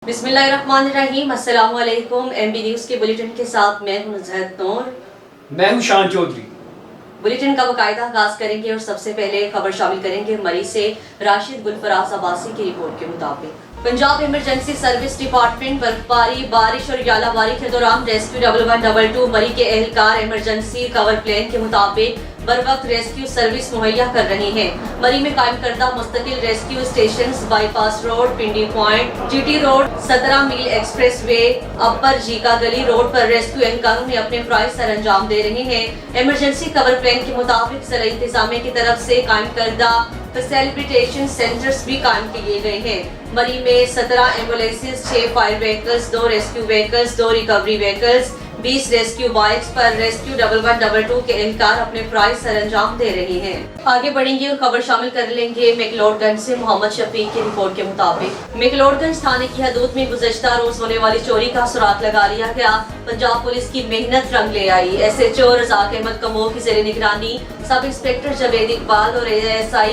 बिस्मिल्लाहिर्रहमानिर्रहीम। अस्सलाम वालेकुम। एमबी न्यूज़ के बुलेटिन के साथ मैं हूं नुज़हत नूर। मैं हूं शान चौधरी। बुलेटिन का बाकायदा आगाज करेंगे और सबसे पहले खबर शामिल करेंगे मरी से राशिद गुलफराज अब्बासी की रिपोर्ट के मुताबिक पंजाब इमरजेंसी सर्विस डिपार्टमेंट बर्फबारी, बारिश और यालाबारी के दौरान रेस्क्यू 1112 मरी के एहलकार इमरजेंसी कवर प्लान के मुताबिक बर वक्त रेस्क्यू सर्विस मुहैया कर रही हैं। मरी में कायम करदा मुस्तकिल रेस्क्यू स्टेशन बाईपास रोड, पिंडी पॉइंट, जीटी रोड, 17 मील एक्सप्रेस वे, अपर जीका गली रोड पर रेस्क्यू एहलकारों ने अपने फराइज सर अंजाम दे रहे हैं। इमरजेंसी कवर प्लान के मुताबिक ज़िला इंतजामिया की तरफ से कायम करदा फैसिलिटेशन सेंटर्स भी कायम किए गए हैं। मरी में 17 ambulances, 6 fire vehicles, 2 rescue vehicles, 2 recovery vehicles, 20 rescue bikes पर रेस्क्यू 1112 के एहलकार अपने फराइज सर अंजाम दे रहे हैं। आगे बढ़ेंगे और खबर शामिल कर लेंगे मैक्लोडगंज से मोहम्मद शफीक की रिपोर्ट के मुताबिक मैक्लोडगंज थाने की हदूद में गुज़श्ता रोज होने वाली चोरी का सुराग लगा लिया गया। पंजाब पुलिस की मेहनत रंग ले आई। SHO रज़ाक अहमद कमो की ज़ेरे निगरानी सब इंस्पेक्टर जावेद इकबाल और ASI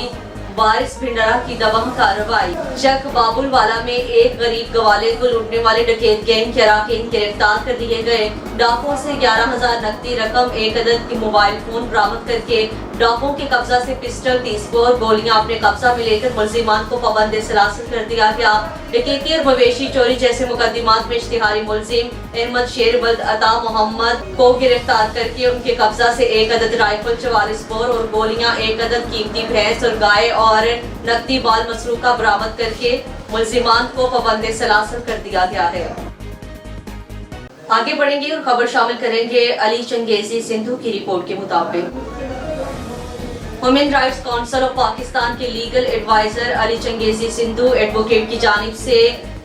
वारिस भिंडरा की दबंग कार्रवाई। चक बाबुलवाला में एक गरीब गवाले को लूटने वाले डकैत गैंग के अराकीन गिरफ्तार कर लिए गए। डाकुओं से 11,000 नकदी रकम, 1 अदद की मोबाइल फोन बरामद करके डाकुओं के कब्जा से पिस्टल, 30 बोर गोलियां अपने कब्जा में लेकर मुलजिमान को पाबंद सलासिल कर दिया गया। डकैती और मवेशी चोरी जैसे मुकदमात में इश्तिहारी मुलजिम अहमद शेरबल्द अता मोहम्मद को गिरफ्तार करके उनके कब्जा से 1 अदद राइफल, 44 बोर और गोलियां, 1 अदद कीमती भैंस और गाय और नकदी बाल मसरूका बरामद करके मुलजिमान को पाबंद सलासिल कर दिया गया है। आगे बढ़ेंगे और खबर शामिल करेंगे अली चंगेजी सिंधु की रिपोर्ट के मुताबिक human rights council of Pakistan के legal adviser Ali Changezi Sindhu advocate की जानिब से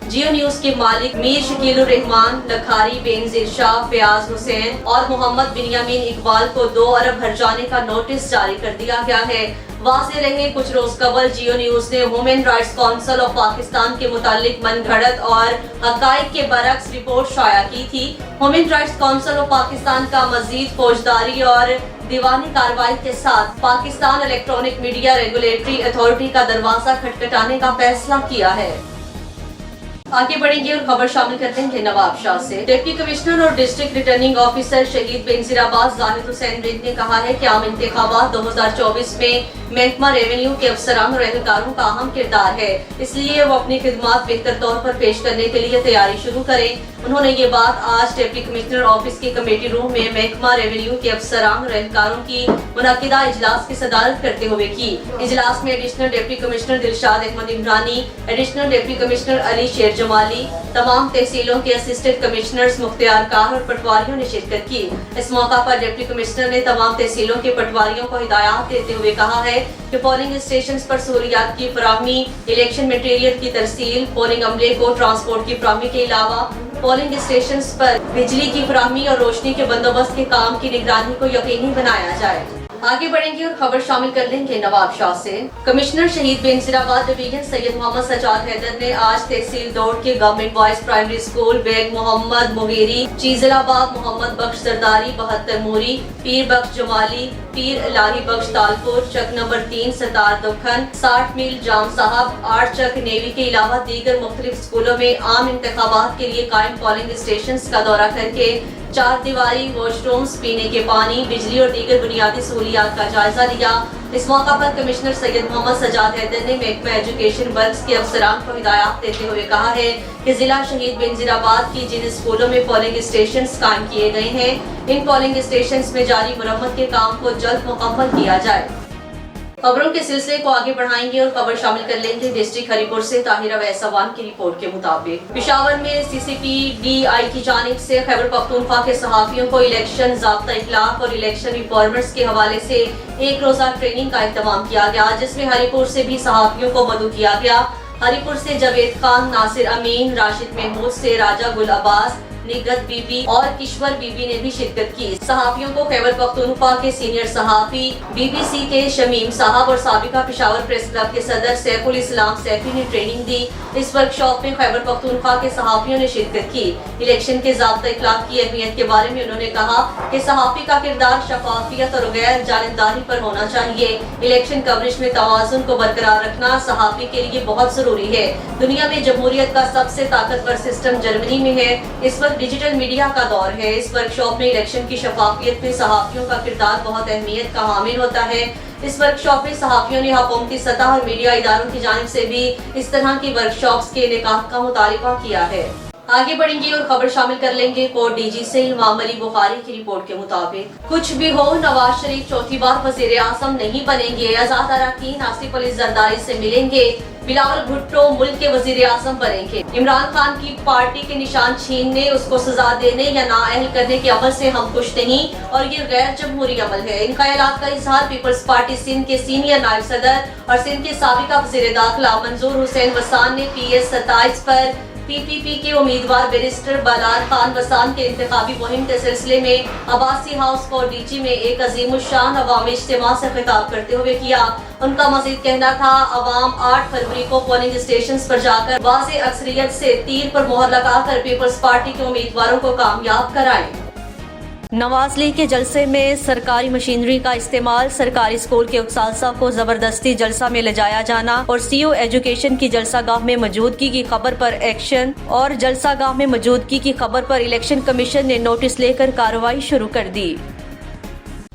जियो न्यूज के मालिक मीर शकीलुर रहमान, लखारी बेनजीर शाह, फयाज हुसैन और मोहम्मद बिनियामीन इकबाल को 2 अरब हर्जाने का नोटिस जारी कर दिया गया है। वाज़ेह रहे कुछ रोज कबल जियो न्यूज ने human rights council of Pakistan के मुतालिक मनगढ़ंत और हकाइक के बरक्स रिपोर्ट शाया की थी। Human rights council of Pakistan का मजीद फौजदारी और दीवानी कार्रवाई के साथ Pakistan electronic media regulatory authority का दरवाजा खटखटाने का फैसला किया है। आगे बढ़ेंगे और खबर शामिल करते हैं नवाब शाह से। डिप्टी कमिश्नर और डिस्ट्रिक्ट रिटर्निंग ऑफिसर शहीद बेनजीराबाद जाहिद हुसैन रिंद ने कहा है कि आम इंतखाबात 2024 में महकमा रेवेन्यू के अफसरान और एहलकारों का अहम किरदार है, इसलिए वो अपनी खिदमात बेहतर तौर पर पेश करने के लिए तैयारी शुरू करें। उन्होंने ये बात आज डिप्टी कमिश्नर ऑफिस के कमेटी रूम में महकमा रेवेन्यू के अफसरान और एहलकारों की मुनक्किदा इजलास की सदारत करते हुए की। इजलास में additional deputy commissioner Dilshad Ahmed Imrani, additional deputy commissioner Ali Sher Jamali, तमाम तहसीलों के असिस्टेंट कमिश्नर्स, मुख्तियार कार और पटवारियों ने शिरकत की। इस मौका पर डिप्टी कमिश्नर ने तमाम तहसीलों के पटवारियों को हिदायत देते हुए कहा है कि पोलिंग स्टेशन पर सहूलियात की फराहमी, इलेक्शन मटेरियल की तरसील, पोलिंग अमले को ट्रांसपोर्ट की फराहमी के अलावा पोलिंग स्टेशन पर बिजली की फराहमी और रोशनी के बंदोबस्त के काम की निगरानी को यकीनी बनाया जाए। आगे बढ़ेंगे और खबर शामिल कर लेंगे नवाब शाह से। कमिश्नर शहीद बेनजीराबाद डिवीजन सैयद मोहम्मद सजाद हैदर ने आज तहसील दौड़ के government boys primary school, Beg Muhammad Mugheri, Chizlabad, Muhammad Bakhsh Sardari, 72 Moori, Pir Bakhsh Jamali, Pir Ilahi Bakhsh Talpur, चक नंबर 3 सतार दुखन, 60 मील जाम साहब, 8 चक नेवी के अलावा दीगर मुख्तलिफ स्कूलों में आम इंतखाबात के लिए कायम पोलिंग स्टेशन का दौरा करके 4 दीवारी, वॉशरूम्स, पीने के पानी, बिजली और दीगर बुनियादी सहूलियात का जायजा लिया। इस मौका पर कमिश्नर सैयद मोहम्मद सजाद हैदर ने महकमा एजुकेशन वर्क्स के अफसरान को हिदायत देते हुए कहा है कि जिला शहीद बेनजीराबाद की जिन स्कूलों में पोलिंग स्टेशन कायम किए गए हैं, इन पोलिंग स्टेशन में जारी मुरम्मत के काम को जल्द मुकम्मल किया जाए। खबरों के सिलसिले को आगे बढ़ाएंगे और खबर शामिल कर लेंगे डिस्ट्रिक्ट हरिपुर से ताहिरा वैसवान की रिपोर्ट के मुताबिक पेशावर में CCPDI की जानिब से खैबर पख्तूनख्वा के सहाफियों को इलेक्शन ज़ाब्ता इखलाक और इलेक्शन रिफॉर्मर्स के हवाले से एक रोजा ट्रेनिंग का इंतजाम किया गया, जिसमें हरिपुर से भी सहाफियों को मदऊ किया गया। हरिपुर से जावेद खान, नासिर अमीन, राशिद महमूद से राजा गुल अब्बास, निगत बीबी और किश्वर बीबी ने भी शिरकत की। सहाफियों को खैबर पख्तूनख्वा के सीनियर सहाफी BBC के शमीम साहब और साबिका पेशावर प्रेस क्लब के सदर सैफुल इस्लाम सैफी ने ट्रेनिंग दी। इस वर्कशॉप में खैबर पख्तूनख्वा के सहाफियों ने शिरकत की। इलेक्शन के ज़ाब्ता इखलाक की अहमियत के बारे में उन्होंने कहा कि सहाफी का किरदार शफाफियत और गैर जानिबदारी पर होना चाहिए। इलेक्शन कवरेज में तवाज़ुन को बरकरार रखना सहाफी के लिए बहुत जरूरी है। दुनिया में जमहूरियत का सबसे ताकतवर सिस्टम जर्मनी में है। इस वक्त डिजिटल मीडिया का दौर है। इस वर्कशॉप में इलेक्शन की शफाफियत में सहाफियों का किरदार बहुत अहमियत का हामिल होता है। इस वर्कशॉप में सहाफियों ने हुकूमती सतह और मीडिया इदारों की जानिब से भी इस तरह की वर्कशॉप्स के इनेकाद का मुतालिबा किया है। आगे बढ़ेंगे और खबर शामिल कर लेंगे कोर्ट DG से इमाम अली बुखारी की रिपोर्ट के मुताबिक कुछ भी हो नवाज शरीफ चौथी बार वज़ीर आज़म नहीं बनेंगे। आज़ाद अरकान आसिफ अली जरदारी से मिलेंगे। बिलावल भुट्टो मुल्क के वज़ीर आज़म बनेंगे। इमरान खान की पार्टी के निशान छीनने, उसको सजा देने या नाअहल करने के अमल से हम खुश नहीं और ये गैर जमहूरी अमल है। इन ख्यालात का इजहार पीपल्स पार्टी सिंध के सीनियर नायब सदर और सिंध के साबिका वज़ीर दाखिला मंजूर हुसैन वसान ने PS 27 पर PPP के उम्मीदवार बैरिस्टर बलाल खान वसान के इंतखाबी मुहिम के सिलसिले में अब्बासी हाउस कोर्ट DG में एक अजीमुशान अवामी इज्तिमा से खिताब करते हुए किया। उनका मजीद कहना था अवाम 8 फरवरी को पोलिंग स्टेशन पर जाकर वाज़े अक्सरियत से तीर पर मोहर लगाकर पीपल्स पार्टी के उम्मीदवारों को कामयाब कराएं। नवाज लीग के जलसे में सरकारी मशीनरी का इस्तेमाल, सरकारी स्कूल के उस्ताज़ा को जबरदस्ती जलसा में ले जाया जाना और CO एजुकेशन की जलसागाह में मौजूदगी की खबर पर एक्शन और जलसागाह में मौजूदगी की खबर पर इलेक्शन कमीशन ने नोटिस लेकर कार्रवाई शुरू कर दी।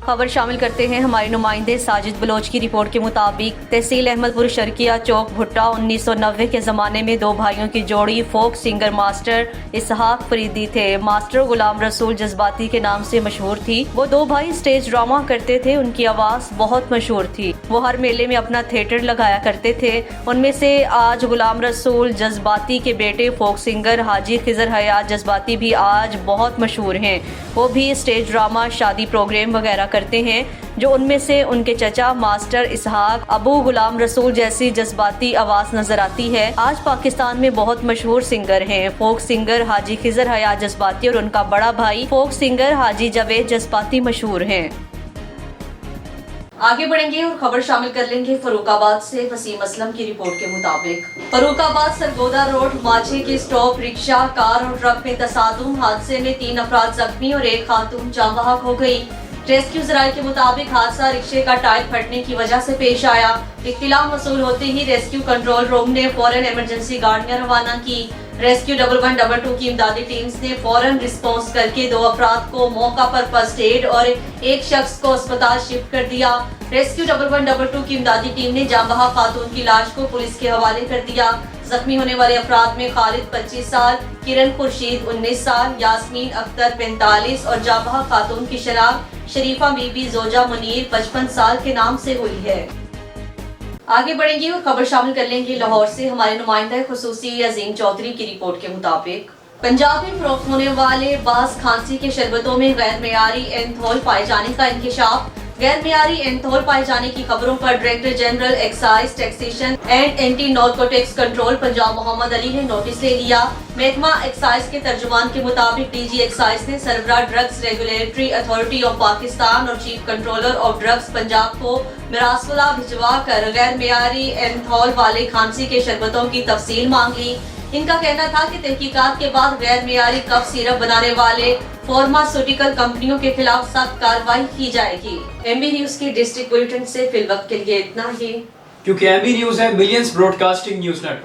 खबर शामिल करते हैं हमारे नुमाइंदे साजिद बलोच की रिपोर्ट के मुताबिक तहसील अहमदपुर शर्किया चौक भुट्टा 1990 के ज़माने में दो भाइयों की जोड़ी फोक सिंगर मास्टर इसहाक फरीदी थे। मास्टर गुलाम रसूल जज्बाती के नाम से मशहूर थी। वो दो भाई स्टेज ड्रामा करते थे। उनकी आवाज़ बहुत मशहूर थी। वो हर मेले में अपना थिएटर लगाया करते थे। उनमें से आज गुलाम रसूल जज्बाती के बेटे फोक सिंगर हाजी खिजर हयात जज्बाती भी आज बहुत मशहूर हैं। वो भी स्टेज ड्रामा, शादी प्रोग्राम वगैरह करते हैं, जो उनमें से उनके चचा मास्टर इसहाक अबू गुलाम रसूल जैसी जज्बाती आवाज़ नजर आती है। आज पाकिस्तान में बहुत मशहूर सिंगर हैं। फोक सिंगर हाजी खिजर हयात जज्बाती और उनका बड़ा भाई फोक सिंगर हाजी जावेद जज्बाती मशहूर हैं। आगे बढ़ेंगे और खबर शामिल कर लेंगे फरुखाबाद से वसीम असलम की रिपोर्ट के मुताबिक फरुखाबाद सरगोदा रोड माझे के स्टॉप रिक्शा, कार और ट्रक में तसादुम हादसे में 3 अफराद जख्मी और एक खातून जाँ बहक हो गई। रेस्क्यू जराये के मुताबिक हादसा रिक्शे का टायर फटने की वजह से पेश आया। इत्तिला मौसूल होते ही रेस्क्यू कंट्रोल रूम ने फौरन इमरजेंसी गाड़ियां रवाना की। रेस्क्यू 1112 की इमदादी टीम्स ने फौरन रिस्पॉन्स करके 2 अफराद को मौका पर फर्स्ट एड और एक शख्स को अस्पताल शिफ्ट कर दिया। रेस्क्यू 1112 की इमदादी टीम ने जाँ बहक खातून की लाश को पुलिस के हवाले कर दिया। जख्मी होने वाले अफराद में खालिद 25 साल, किरण खुर्शीद 19 साल, यास्मीन अख्तर 45 और जाँ बहक खातून की शनाख्त शरीफा बीबी जोजा मुनीर 55 साल के नाम से हुई है। आगे बढ़ेंगे और खबर शामिल कर लेंगे लाहौर से हमारे नुमाइंदा खुसूसी अजीम चौधरी की रिपोर्ट के मुताबिक पंजाब में फरोख्त होने वाले बास खांसी के शरबतों में गैर मेयारी एंथोल पाए जाने का इंकशाफ। गैर मेयारी एंथोल पाए जाने की खबरों पर director general excise taxation and anti narcotics control Punjab Mohammad Ali ने नोटिस ले लिया। महकमा एक्साइज के तर्जुमान के मुताबिक DG एक्साइज ने सरबराह drugs regulatory authority of Pakistan और chief controller of drugs Punjab को मिरासला भिजवा कर गैर मेयारी एंथोल वाले खांसी के शरबतों की तफसील मांग ली। इनका कहना था कि तहकीकात के बाद गैर मेयारी कफ सिरप बनाने वाले फार्मास्यूटिकल कंपनियों के खिलाफ सख्त कार्रवाई की जाएगी। MB न्यूज की डिस्ट्रिक्ट बुलेटिन से फिलवक्त के लिए इतना ही। क्योंकि MB न्यूज है मिलियंस ब्रॉडकास्टिंग न्यूज नेटवर्क।